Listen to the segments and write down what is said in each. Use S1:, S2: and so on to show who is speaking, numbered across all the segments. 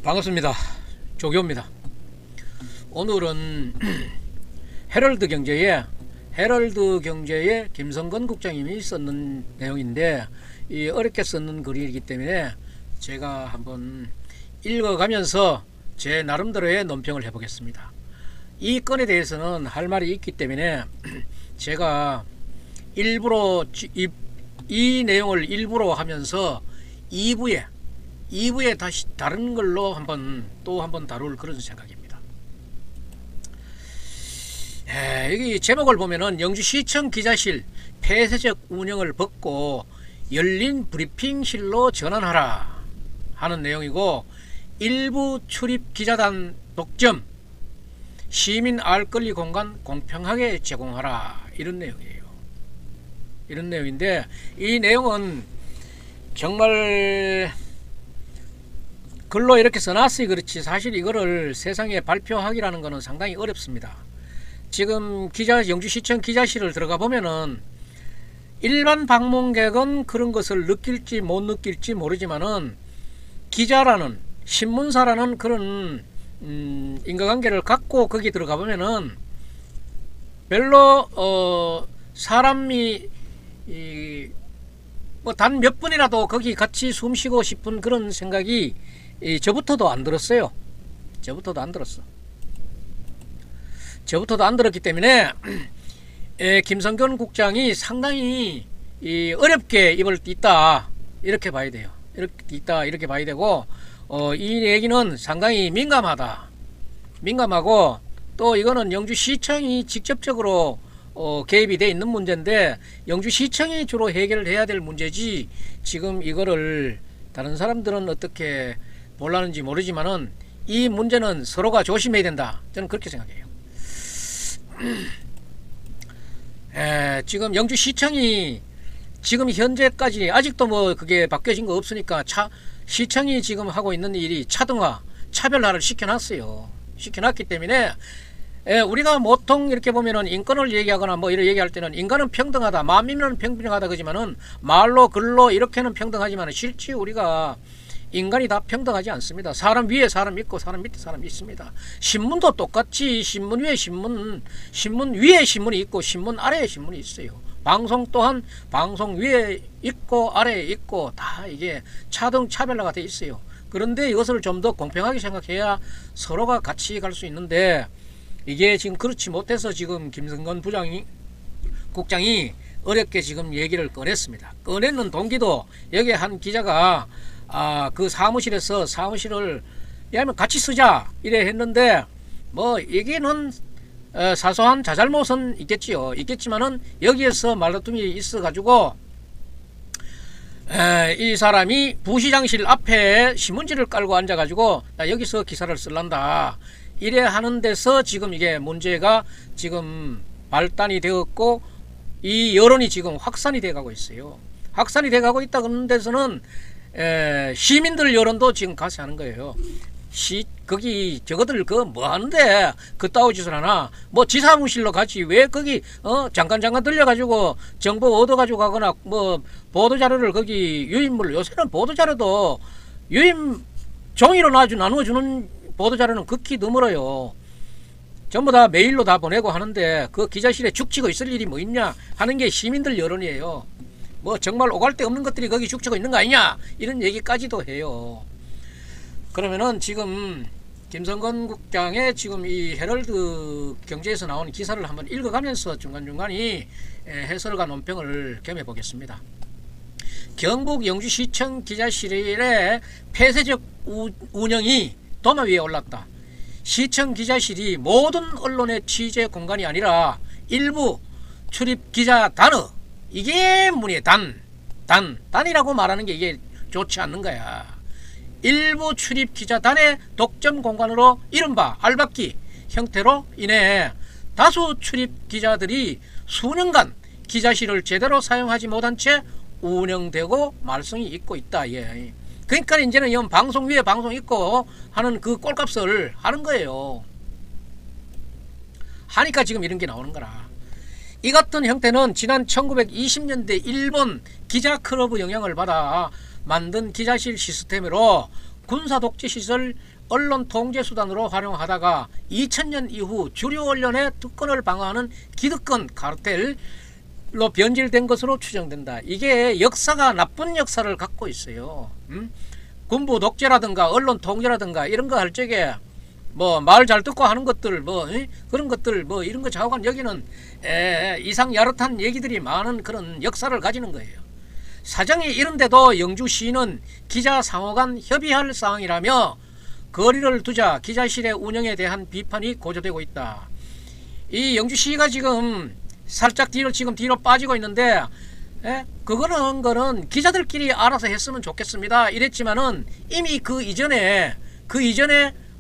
S1: 반갑습니다. 조교입니다. 오늘은 헤럴드 경제에 김성건 국장님이 썼는 내용인데, 이 어렵게 썼는 글이기 때문에 제가 한번 읽어가면서 제 나름대로의 논평을 해보겠습니다. 이 건에 대해서는 할 말이 있기 때문에 제가 일부러 이 내용을 일부러 하면서 2부에 다시 다른 걸로 또 한번 다룰 그런 생각입니다. 여기 제목을 보면은 영주시청 기자실 폐쇄적 운영을 벗고 열린 브리핑실로 전환하라 하는 내용이고, 일부 출입 기자단 독점, 시민 알 권리 공간 공평하게 제공하라, 이런 내용이에요. 이런 내용인데, 이 내용은 정말 글로 이렇게 써놨으니 그렇지 사실 이거를 세상에 발표하기라는 것은 상당히 어렵습니다. 지금 영주시청 기자실을 들어가 보면은 일반 방문객은 그런 것을 느낄지 못 느낄지 모르지만은 기자라는, 신문사라는 그런 인과관계를 갖고 거기 들어가 보면은 별로 사람이 뭐 단 몇 분이라도 거기 같이 숨 쉬고 싶은 그런 생각이 저부터도 안 들었어요. 저부터도 안 들었기 때문에 김성건 국장이 상당히 어렵게 입을 띠다, 이렇게 봐야 돼요. 이렇게 봐야 되고, 이 얘기는 상당히 민감하고, 또 이거는 영주시청이 직접적으로 개입이 돼 있는 문제인데, 영주시청이 주로 해결을 해야 될 문제지, 지금 이거를 다른 사람들은 어떻게 몰랐는지 모르지만은 이 문제는 서로가 조심해야 된다, 저는 그렇게 생각해요. 지금 영주시청이 지금 현재까지 아직도 뭐 그게 바뀌어진 거 없으니까 시청이 지금 하고 있는 일이 차별화를 시켜놨기 때문에 우리가 보통 이렇게 보면은 인권을 얘기하거나 뭐 이런 얘기할 때는 인간은 평등하다, 만민은 평등하다 그러지만은 말로 글로 이렇게는 평등하지만 실제 우리가 인간이 다 평등하지 않습니다. 사람 위에 사람 있고 사람 밑에 사람이 있습니다. 신문도 똑같이 신문 위에 신문 위에 신문이 있고 신문 아래에 신문이 있어요. 방송 또한 방송 위에 있고 아래에 있고 다 이게 차별화가 돼 있어요. 그런데 이것을 좀 더 공평하게 생각해야 서로가 같이 갈 수 있는데, 이게 지금 그렇지 못해서 지금 김성건 국장이 어렵게 지금 얘기를 꺼냈습니다. 꺼내는 동기도 여기 한 기자가 그 사무실을 야면 같이 쓰자 이래 했는데, 뭐 여기는 사소한 자잘못은 있겠지만은 여기에서 말다툼이 있어 가지고 이 사람이 부시장실 앞에 신문지를 깔고 앉아 가지고 나 여기서 기사를 쓸란다 이래 하는 데서 지금 이게 문제가 지금 발단이 되었고, 이 여론이 지금 확산이 돼 가고 있어요. 확산이 돼 가고 있다 그런 데서는 시민들 여론도 지금 가세하는 거예요. 거기 저거들 뭐 하는데 그따위 짓을 하나, 뭐 지사무실로 가지 왜 거기 잠깐 들려가지고 정보 얻어가지고 가거나 뭐 보도자료를 거기 유인물, 요새는 보도자료도 유인 종이로 나누어주는 보도자료는 극히 드물어요. 전부 다 메일로 다 보내고 하는데 그 기자실에 죽치고 있을 일이 뭐 있냐 하는 게 시민들 여론이에요. 뭐 정말 오갈 데 없는 것들이 거기 죽치고 있는 거 아니냐 이런 얘기까지도 해요. 그러면은 지금 김성건 국장의 지금 이 헤럴드 경제에서 나오는 기사를 한번 읽어가면서 중간중간에 해설과 논평을 겸해 보겠습니다. 경북 영주시청 기자실의 폐쇄적 운영이 도마 위에 올랐다. 시청 기자실이 모든 언론의 취재 공간이 아니라 일부 출입 기자 단의, 이게 문제야. 단이라고 말하는 게 이게 좋지 않는 거야. 일부 출입 기자단의 독점 공간으로 이른바 알박기 형태로 인해 다수 출입 기자들이 수년간 기자실을 제대로 사용하지 못한 채 운영되고 말썽이 있고 있다. 예. 그러니까 이제는 이런 방송 위에 방송 있고 하는 그 꼴값을 하는 거예요. 하니까 지금 이런 게 나오는 거라. 이 같은 형태는 지난 1920년대 일본 기자클럽의 영향을 받아 만든 기자실 시스템으로 군사 독재 시절 언론 통제 수단으로 활용하다가 2000년 이후 주류 언론의 특권을 방어하는 기득권 카르텔로 변질된 것으로 추정된다. 이게 역사가 나쁜 역사를 갖고 있어요. 군부 독재라든가 언론 통제라든가 이런 거 할 적에 뭐 말 잘 듣고 하는 것들 뭐 그런 것들 뭐 이런 거 좌우간 여기는 이상 야릇한 얘기들이 많은 그런 역사를 가지는 거예요. 사정이 이런데도 영주시는 기자 상호 간 협의할 사항이라며 거리를 두자 기자실의 운영에 대한 비판이 고조되고 있다. 이 영주시가 지금 살짝 뒤로 빠지고 있는데 그거는 기자들끼리 알아서 했으면 좋겠습니다 이랬지만은 이미 그 이전에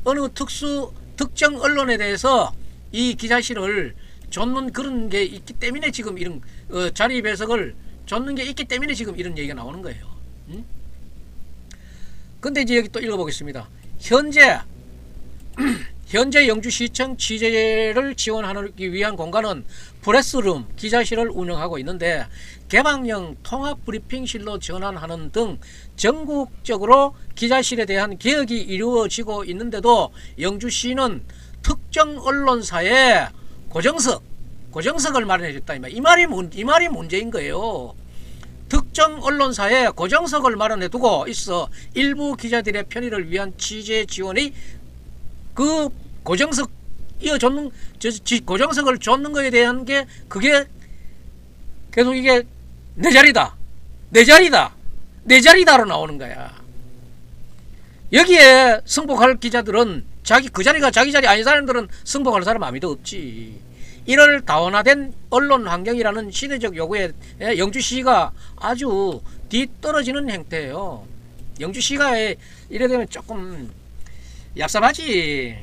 S1: 어느 특정 언론에 대해서 이 기자실을 줬는 그런 게 있기 때문에 지금 이런 자리 배석을 줬는 게 있기 때문에 지금 이런 얘기가 나오는 거예요. 근데 이제 여기 또 읽어보겠습니다. 현재 영주시청 취재를 지원하기 위한 공간은 프레스룸, 기자실을 운영하고 있는데 개방형 통합브리핑실로 전환하는 등 전국적으로 기자실에 대한 개혁이 이루어지고 있는데도 영주시는 특정 언론사에 고정석을 마련해줬다. 이 말이 문제인 거예요. 특정 언론사에 고정석을 마련해두고 있어 일부 기자들의 편의를 위한 취재 지원이 그 고정석 고정석을 줬는 거에 대한 게 그게 계속 이게 내 자리다로 나오는 거야. 여기에 승복할 기자들은 그 자리가 자기 자리 아닌 사람들은 승복할 사람 아무도 없지. 이럴 다원화된 언론 환경이라는 시대적 요구에 영주시가 아주 뒤떨어지는 행태예요. 영주시가 이래 되면 조금 얍삽하지.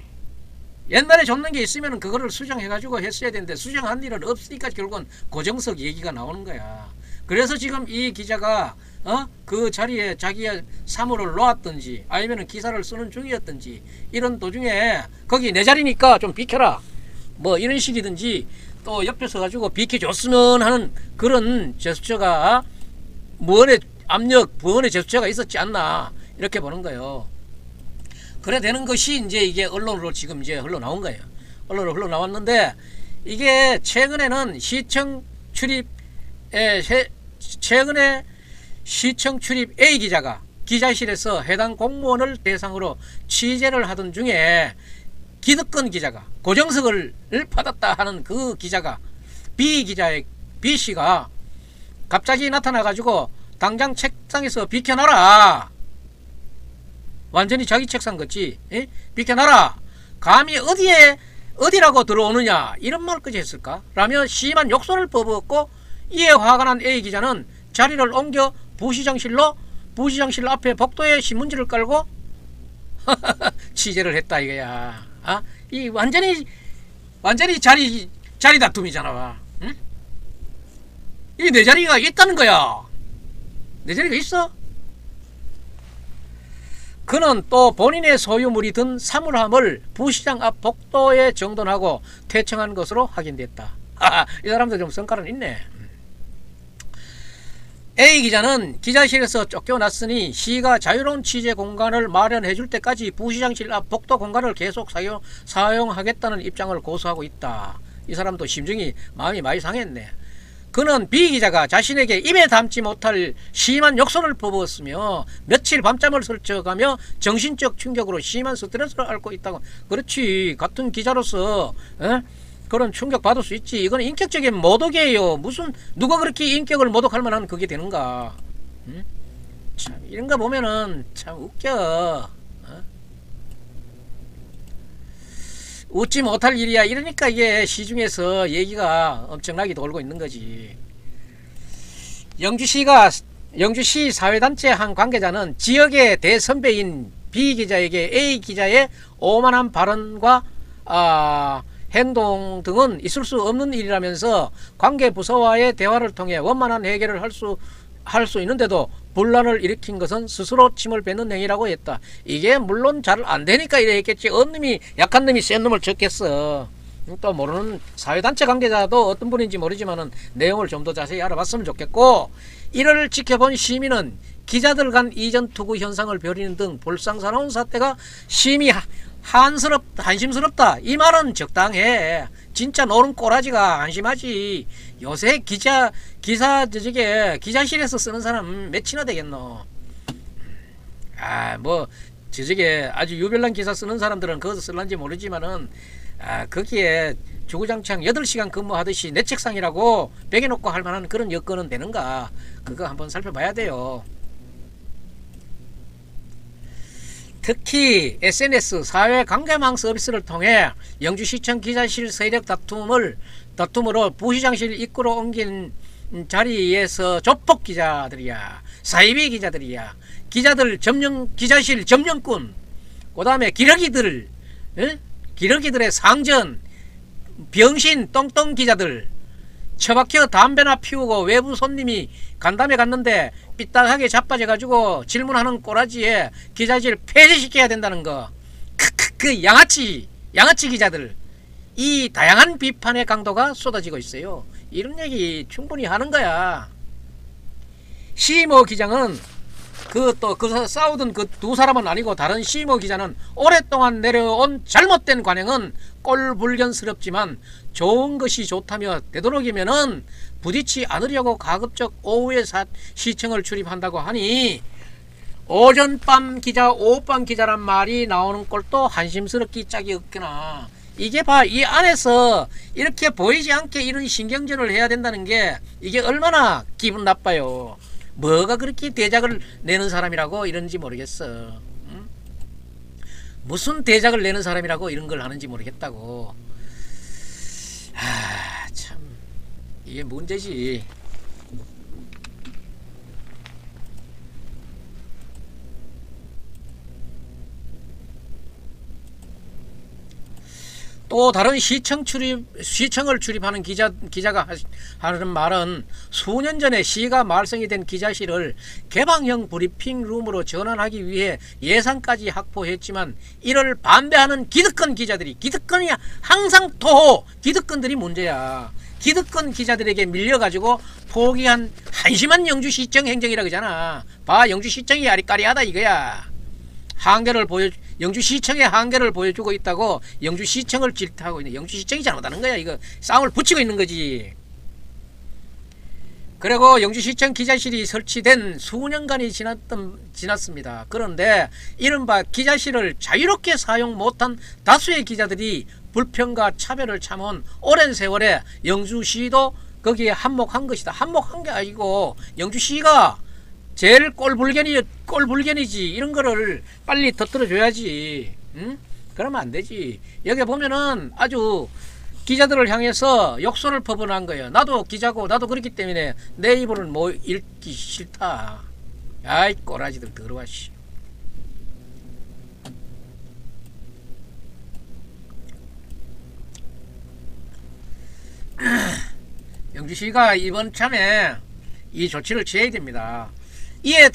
S1: 옛날에 줬는 게 있으면 그거를 수정해가지고 했어야 되는데 수정한 일은 없으니까 결국은 고정석 얘기가 나오는 거야. 그래서 지금 이 기자가 그 자리에 자기의 사무를 놓았든지 아니면 기사를 쓰는 중이었든지 이런 도중에 거기 내 자리니까 좀 비켜라 뭐 이런 식이든지 또 옆에 서가지고 비켜줬으면 하는 그런 제스처가 무언의 압력, 무언의 제스처가 있었지 않나 이렇게 보는 거예요. 그래 되는 것이 이제 이게 언론으로 지금 이제 흘러나온 거예요. 언론으로 흘러나왔는데 이게 최근에 시청 출입 A 기자가 기자실에서 해당 공무원을 대상으로 취재를 하던 중에 기득권 기자가 고정석을 받았다 하는 그 기자가 B 씨가 갑자기 나타나가지고 당장 책상에서 비켜나라. 완전히 자기 책상 같지. 비켜나라. 감히 어디라고 들어오느냐 이런 말까지 했을까? 라며 심한 욕설을 퍼붓고 이에 화가 난 A 기자는 자리를 옮겨 부시장실 앞에 복도에 신문지를 깔고 취재를 했다 이거야. 이 완전히 자리 다툼이잖아. 응? 이게 내 자리가 있다는 거야. 내 자리가 있어? 그는 또 본인의 소유물이 든 사물함을 부시장 앞 복도에 정돈하고 퇴청한 것으로 확인됐다. 이 사람도 좀 성깔은 있네. A 기자는 기자실에서 쫓겨났으니 시가 자유로운 취재 공간을 마련해 줄 때까지 부시장실 앞 복도 공간을 계속 사용하겠다는 입장을 고수하고 있다. 이 사람도 심정이 마음이 많이 상했네. 그는 B 기자가 자신에게 입에 담지 못할 심한 욕설을 퍼부었으며 며칠 밤잠을 설쳐가며 정신적 충격으로 심한 스트레스를 앓고 있다고. 그렇지, 같은 기자로서 그런 충격 받을 수 있지. 이건 인격적인 모독이에요. 무슨 누가 그렇게 인격을 모독할 만한 그게 되는가. 참 이런 거 보면은 참 웃겨. 웃지 못할 일이야. 이러니까 이게 시중에서 얘기가 엄청나게 돌고 있는 거지. 영주시 사회단체 한 관계자는 지역의 대선배인 B 기자에게 A 기자의 오만한 발언과 행동 등은 있을 수 없는 일이라면서 관계 부서와의 대화를 통해 원만한 해결을 할 수 있는데도 분란을 일으킨 것은 스스로 침을 뱉는 행위라고 했다. 이게 물론 잘 안되니까 이래 했겠지. 어느 놈이 약한 놈이 센 놈을 쳤겠어. 또 모르는 사회단체 관계자도 어떤 분인지 모르지만은 내용을 좀 더 자세히 알아봤으면 좋겠고, 이를 지켜본 시민은 기자들 간 이전 투구 현상을 벌이는 등 볼상사나운 사태가 심히 한심스럽다. 이 말은 적당해. 진짜 노는 꼬라지가 한심하지. 요새 기사실에서 쓰는 사람 몇이나 되겠노. 뭐 저게 아주 유별난 기사 쓰는 사람들은 그것도 쓸란지 모르지만은 거기에 주구장창 8시간 근무하듯이 내 책상이라고 베개놓고 할 만한 그런 여건은 되는가, 그거 한번 살펴봐야 돼요. 특히 SNS 사회관계망 서비스를 통해 영주시청 기자실 세력 다툼으로 부시장실 입구로 옮긴 자리에서 조폭 기자들이야, 사이비 기자들이야, 기자실 점령꾼, 그 다음에 기러기들의 상전, 병신 똥똥 기자들, 처박혀 담배나 피우고 외부 손님이 간담회 갔는데 삐딱하게 자빠져가지고 질문하는 꼬라지에 기자실 폐쇄시켜야 된다는 거. 그 양아치 기자들, 이 다양한 비판의 강도가 쏟아지고 있어요. 이런 얘기 충분히 하는 거야. 시모 기장은 그 싸우던 그 두 사람은 아니고 다른 시모 기자는 오랫동안 내려온 잘못된 관행은 꼴불견스럽지만 좋은 것이 좋다며 되도록이면은 부딪히지 않으려고 가급적 오후에 시청을 출입한다고 하니 오전밤 기자, 오후밤 기자란 말이 나오는 꼴도 한심스럽기 짝이 없구나. 이게 이 안에서 이렇게 보이지 않게 이런 신경전을 해야 된다는 게 이게 얼마나 기분 나빠요. 뭐가 그렇게 대작을 내는 사람이라고 이런지 모르겠어. 응? 무슨 대작을 내는 사람이라고 이런 걸 하는지 모르겠다고. 참 이게 문제지. 또 다른 시청을 출입하는 기자가 하는 말은 수년 전에 시가 말썽이 된 기자실을 개방형 브리핑룸으로 전환하기 위해 예산까지 확보했지만 이를 반대하는 기득권 기자들이, 기득권이 항상 기득권들이 문제야. 기득권 기자들에게 밀려가지고 포기한 한심한 영주시청 행정이라 그러잖아. 영주시청이 아리까리하다 이거야. 영주시청의 한계를 보여주고 있다고 영주시청을 질타하고 있는, 영주시청이 잘못하는 거야. 이거 싸움을 붙이고 있는 거지. 그리고 영주시청 기자실이 설치된 수년간이 지났습니다. 그런데 이른바 기자실을 자유롭게 사용 못한 다수의 기자들이 불평과 차별을 참은 오랜 세월에 영주시도 거기에 한몫한 것이다. 한몫한 게 아니고 영주시가 제일 꼴불견이지. 이런 거를 빨리 터뜨려줘야지. 응? 그러면 안 되지. 여기 보면은 아주 기자들을 향해서 욕설을 퍼부어한 거예요. 나도 기자고 나도 그렇기 때문에 내 입으로는 뭐 읽기 싫다. 아이 꼬라지들 더러워 씨. 영주시가 이번 참에 이 조치를 취해야 됩니다. 이에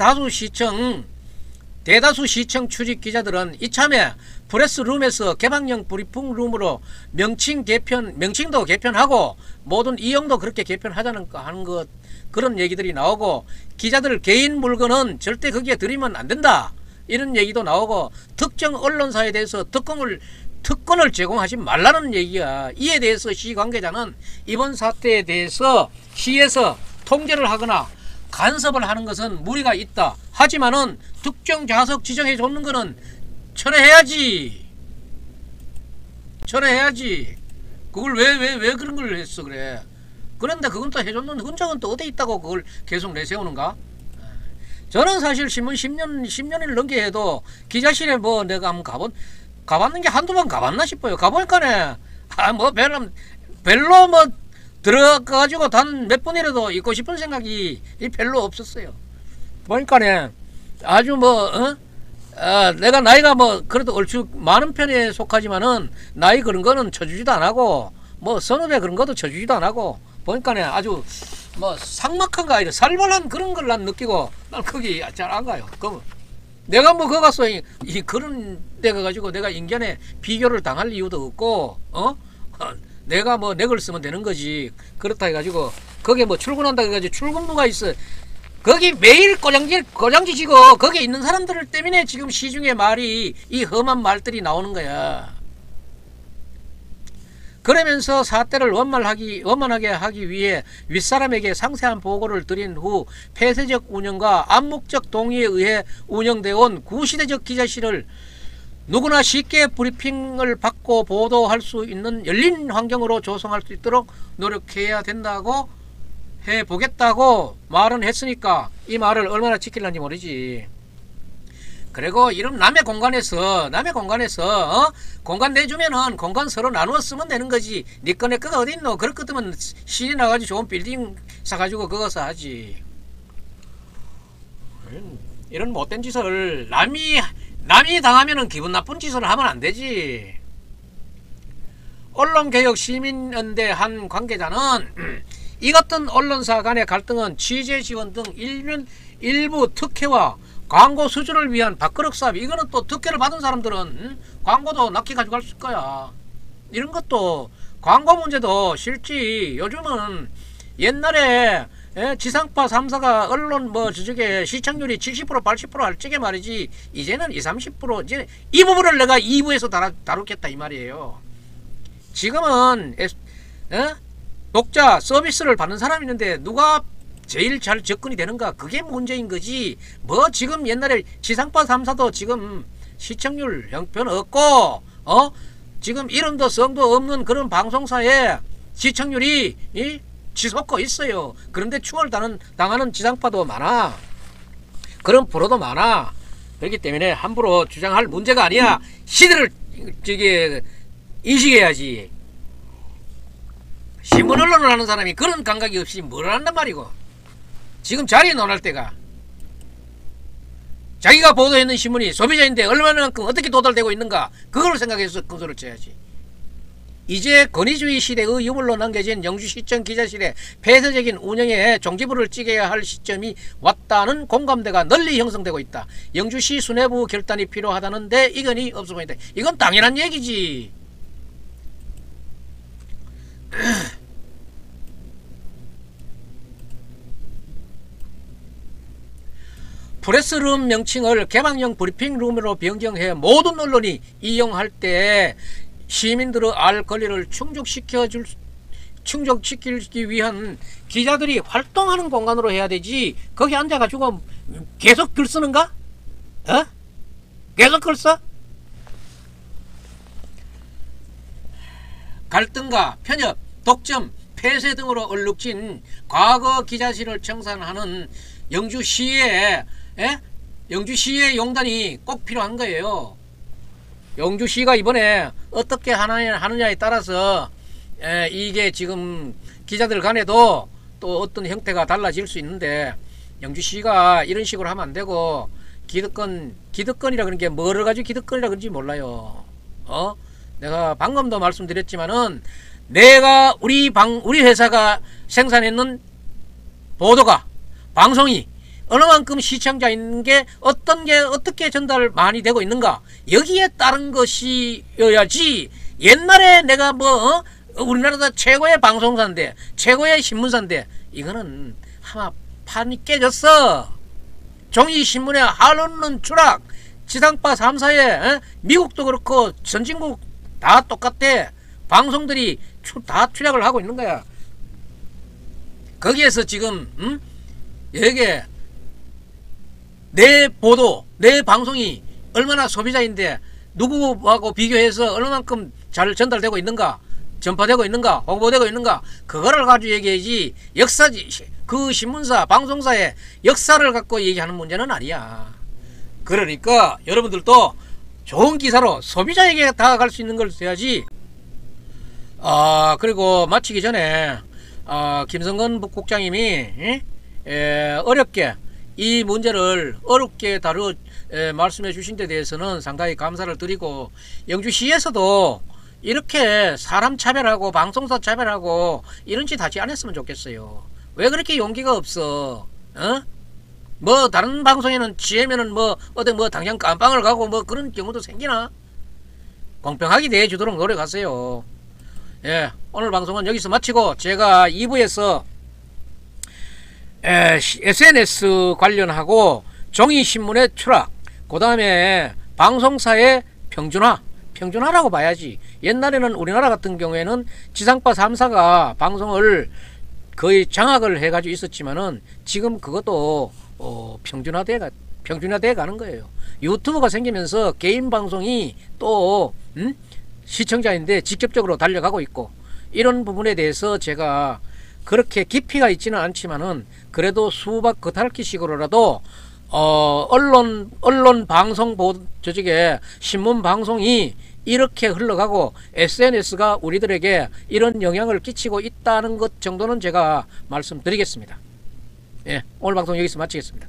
S1: 대다수 시청 출입 기자들은 이참에 프레스룸에서 개방형 브리핑룸으로 명칭도 개편하고 모든 이용도 그렇게 개편하자는 하는 것, 그런 얘기들이 나오고, 기자들 개인 물건은 절대 거기에 들이면 안 된다 이런 얘기도 나오고, 특정 언론사에 대해서 특권을 제공하지 말라는 얘기야. 이에 대해서 시 관계자는 이번 사태에 대해서 시에서 통제를 하거나 간섭을 하는 것은 무리가 있다. 하지만은 특정 좌석 지정해 줬는 거는 철회해야지. 그걸 왜 그런 걸 했어 그래. 그런데 그건 또 해줬는데 흔적은 또 어디 있다고 그걸 계속 내세우는가? 저는 사실 신문 10년을 넘게 해도 기자실에 뭐 내가 한번 가봤는 게 한두 번 가봤나 싶어요. 가보니까네 별로 뭐 들어가가지고 단 몇 번이라도 있고 싶은 생각이 별로 없었어요. 보니까네 아주 내가 나이가 그래도 얼추 많은 편에 속하지만은 나이 그런 거는 쳐주지도 안 하고 선후배 그런 것도 쳐주지도 안 하고, 보니까네 아주 삭막한가 아니라 살벌한 그런 걸 난 느끼고 난 거기 잘 안 가요. 그럼 내가 거기 가서 그런 데 가가지고 내가 인간에 비교를 당할 이유도 없고 내가 내 걸 쓰면 되는 거지. 그렇다 해가지고 거기에 출근한다 해가지고 출근부가 있어. 거기 매일 꼬장지 지고 거기에 있는 사람들 때문에 지금 시중에 말이 이 험한 말들이 나오는 거야. 그러면서 사태를 원만하게 하기 위해 윗사람에게 상세한 보고를 드린 후 폐쇄적 운영과 암묵적 동의에 의해 운영되어 온 구시대적 기자실을 누구나 쉽게 브리핑을 받고 보도할 수 있는 열린 환경으로 조성할 수 있도록 노력해야 된다고 해보겠다고 말은 했으니까 이 말을 얼마나 지킬는지 모르지. 그리고 이런 남의 공간에서 공간 내주면은 공간 서로 나누어 쓰면 되는 거지. 니 거 내 거가 어디 있노? 그럴 것 같으면 시내 나가지고 좋은 빌딩 사가지고 그거서 하지. 이런 못된 짓을 남이 당하면은 기분 나쁜 짓을 하면 안 되지. 언론개혁 시민연대 한 관계자는 이 같은 언론사 간의 갈등은 취재 지원 등 일부 특혜와 광고 수주를 위한 밥그릇 사업. 이거는 또 특혜를 받은 사람들은 광고도 낚이 가지고 갈 수 있을 거야. 이런 것도 광고 문제도 싫지. 요즘은 옛날에 지상파 3사가 언론 저쪽에 시청률이 70% 80% 할 적에 말이지. 이제는 20, 30% 이제 이 부분을 내가 2부에서 다루겠다 이 말이에요. 지금은 독자 서비스를 받는 사람이 있는데 누가 제일 잘 접근이 되는가, 그게 문제인 거지. 뭐 지금 옛날에 지상파 3사도 지금 시청률 형편 없고 지금 이름도 성도 없는 그런 방송사에 시청률이 치솟고 있어요. 그런데 추월당하는 지상파도 많아. 그런 프로도 많아. 그렇기 때문에 함부로 주장할 문제가 아니야. 시대를 인식해야지. 신문 언론을 하는 사람이 그런 감각이 없이 뭘 한단 말이고. 지금 자리에 논할 때가 자기가 보도했는 신문이 소비자인데 얼마만큼 어떻게 도달되고 있는가, 그걸 생각해서 근소를 쳐야지. 이제 권위주의 시대의 유물로 남겨진 영주시청 기자실의 폐쇄적인 운영에 종지부를 찍어야 할 시점이 왔다는 공감대가 널리 형성되고 있다. 영주시 수뇌부 결단이 필요하다는데 이견이 없어 보인다. 이건 당연한 얘기지. 프레스룸 명칭을 개방형 브리핑룸으로 변경해 모든 언론이 이용할 때 시민들의 알 권리를 충족시키기 위한 기자들이 활동하는 공간으로 해야 되지. 거기 앉아가지고 계속 글 쓰는가? 계속 글 써? 갈등과 편협, 독점, 폐쇄 등으로 얼룩진 과거 기자실을 청산하는 영주시의 용단이 꼭 필요한 거예요. 영주시가 이번에 어떻게 하느냐에 따라서 이게 지금 기자들 간에도 또 어떤 형태가 달라질 수 있는데, 영주시가 이런 식으로 하면 안 되고, 기득권이라 그런 게 뭐를 가지고 기득권이라 그런지 몰라요. 내가 방금도 말씀드렸지만은 내가 우리 회사가 생산했는 보도가, 방송이 어느 만큼 시청자 있는 게 어떻게 전달 많이 되고 있는가, 여기에 따른 것이어야지. 옛날에 내가 우리나라 최고의 방송사인데 최고의 신문사인데 이거는 아마 판이 깨졌어. 종이신문의 한론론 추락, 지상파 3사에 미국도 그렇고 선진국 다 똑같대. 방송들이 다 추락을 하고 있는 거야. 거기에서 지금 여기에 내 보도, 내 방송이 얼마나 소비자인데 누구하고 비교해서 얼마만큼 잘 전달되고 있는가, 전파되고 있는가, 홍보되고 있는가, 그거를 가지고 얘기해야지. 그 신문사, 방송사의 역사를 갖고 얘기하는 문제는 아니야. 그러니까 여러분들도 좋은 기사로 소비자에게 다가갈 수 있는 걸 써야지. 그리고 마치기 전에 김성근 국장님이 어렵게 이 문제를 어렵게 말씀해 주신 데 대해서는 상당히 감사를 드리고, 영주시에서도 이렇게 사람 차별하고 방송사 차별하고 이런 짓 하지 않았으면 좋겠어요. 왜 그렇게 용기가 없어? 다른 방송에는 지으면은 당장 깜빵을 가고 그런 경우도 생기나? 공평하게 대해주도록 노력하세요. 오늘 방송은 여기서 마치고, 제가 2부에서 SNS 관련하고 종이신문의 추락, 그 다음에 방송사의 평준화라고 봐야지. 옛날에는 우리나라 같은 경우에는 지상파 3사가 방송을 거의 장악을 해가지고 있었지만은 지금 그것도 평준화돼 가는 거예요. 유튜브가 생기면서 개인 방송이 또 시청자인데 직접적으로 달려가고 있고, 이런 부분에 대해서 제가 그렇게 깊이가 있지는 않지만은 그래도 수박 겉핥기식으로라도 언론 방송 저쪽에 신문 방송이 이렇게 흘러가고 SNS가 우리들에게 이런 영향을 끼치고 있다는 것 정도는 제가 말씀드리겠습니다. 예, 오늘 방송 여기서 마치겠습니다.